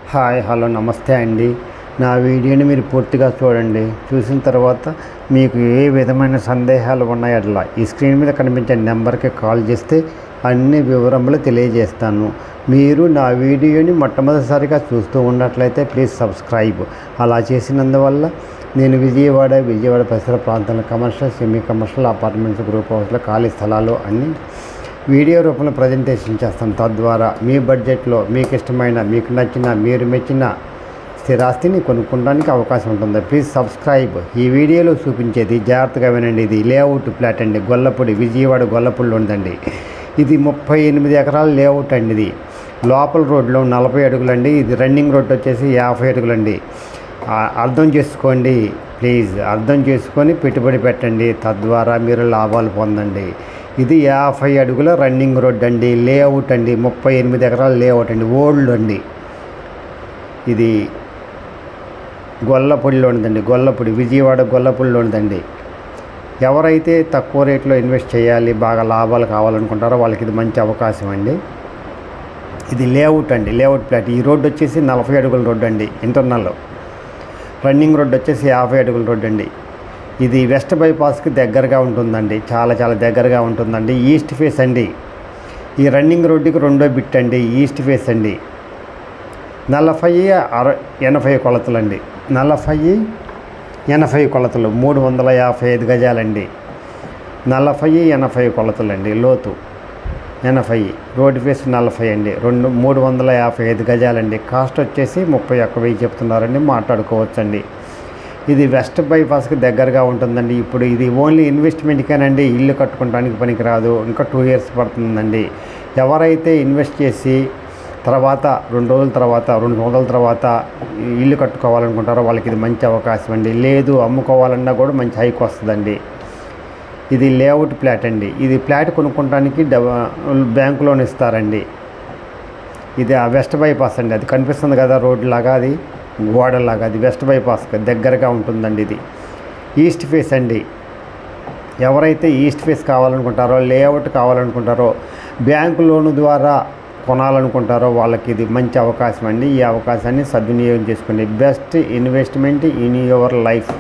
Hi hello నమస్తే అండి. నా వీడియోని మీరు పూర్తిగా చూడండి. చూసిన తర్వాత మీకు ఏ విధమైన సందేహాలు ఉన్నాయట్లా ఈ స్క్రీన్ మీద కనిపించే నెంబర్కి కాల్ చేస్తే అన్ని వివరములు తెలియజేస్తాను. మీరు నా వీడియోని మొట్టమొదటిసారిగా చూస్తూ ఉన్నట్లయితే ప్లీజ్ సబ్స్క్రైబ్. అలా చేసినందువల్ల నేను విజయవాడ పరిసర ప్రాంతాల commercial, semi commercial, apartments, group హౌస్లో ఖాళీ స్థలాలు అన్నీ వీడియో రూపంలో ప్రజెంటేషన్ చేస్తాను. తద్వారా మీ బడ్జెట్లో మీకు ఇష్టమైన, మీకు నచ్చిన, మీరు మెచ్చిన స్థిరాస్తిని కొనుక్కోవడానికి అవకాశం ఉంటుంది. Please subscribe. ఈ వీడియోలో చూపించేది జాగ్రత్తగా వినండి. ఇది లేఅవుట్ ప్లాట్ అండి. గొల్లపూడి, విజయవాడ గొల్లపూడిలో ఉందండి. ఇది 38 ఎకరాల లేఅవుట్ అండి. ఇది లోపల రోడ్లో 40 అడుగులండి. ఇది రన్నింగ్ రోడ్ వచ్చేసి 50 అడుగులండి. అర్థం చేసుకోండి ప్లీజ్. అర్థం చేసుకొని పెట్టుబడి పెట్టండి. తద్వారా మీరు లాభాలు పొందండి. ఇది 50 అడుగుల రన్నింగ్ రోడ్ అండి. లేఅవుట్ అండి. 38 ఎకరాల లేఅవుట్ అండి. ఓల్డ్ అండి. ఇది గొల్లపూడిలో ఉందండి. గొల్లపూడి, విజయవాడ గొల్లపూడిలో ఉందండి. ఎవరైతే తక్కువ రేట్లో ఇన్వెస్ట్ చేయాలి, బాగా లాభాలు కావాలనుకుంటారో వాళ్ళకి ఇది మంచి అవకాశం అండి. ఇది లేఅవుట్ అండి. Layout plot. ఈ రోడ్డు వచ్చేసి 40 అడుగుల రోడ్డు అండి. ఇంటర్నల్ రన్నింగ్ రోడ్డు వచ్చేసి 50 అడుగుల రోడ్డు అండి. ఇది వెస్ట్ బైపాస్కి దగ్గరగా ఉంటుందండి. చాలా దగ్గరగా ఉంటుందండి. ఈస్ట్ ఫేస్ అండి. ఈ రన్నింగ్ రోడ్డుకి రెండో బిట్ అండి. ఈస్ట్ ఫేస్ అండి. 40-80 కొలతలండి. 40-80 కొలతలు, 355 గజాలండి. 40-80 కొలతలండి. లోతు 80, రోడ్ ఫేస్ 40 అండి. 355 గజాలండి. కాస్ట్ వచ్చేసి 31,000 చెప్తున్నారండి. మాట్లాడుకోవచ్చండి. ఇది వెస్ట్ బైపాస్కి దగ్గరగా ఉంటుందండి. ఇప్పుడు ఇది ఓన్లీ ఇన్వెస్ట్మెంట్కేనండి. ఇల్లు కట్టుకోవడానికి పనికిరాదు. ఇంకా 2 ఇయర్స్ పడుతుందండి. ఎవరైతే ఇన్వెస్ట్ చేసి తర్వాత 2 రోజుల తర్వాత, 2 సంవత్సరాల తర్వాత ఇల్లు కట్టుకోవాలనుకుంటారో వాళ్ళకి ఇది మంచి అవకాశం అండి. లేదు అమ్ముకోవాలన్నా కూడా మంచి హైక్ వస్తుందండి. ఇది లేఅవుట్ ప్లాట్ అండి. ఇది ప్లాట్ కొనుక్కోవడానికి బ్యాంకు లోన్ ఇస్తారండి. ఇది ఆ వెస్ట్ బైపాస్ అండి. అది కనిపిస్తుంది కదా రోడ్ లాగా, అది గోడలాగా, అది వెస్ట్ బైపాస్కి దగ్గరగా ఉంటుందండి. ఇది ఈస్ట్ ఫేస్ అండి. ఎవరైతే ఈస్ట్ ఫేస్ కావాలనుకుంటారో, లేఅవుట్ కావాలనుకుంటారో, బ్యాంకు లోను ద్వారా కొనాలనుకుంటారో వాళ్ళకి ఇది మంచి అవకాశం అండి. ఈ అవకాశాన్ని సద్వినియోగం చేసుకోండి. Best investment in your life.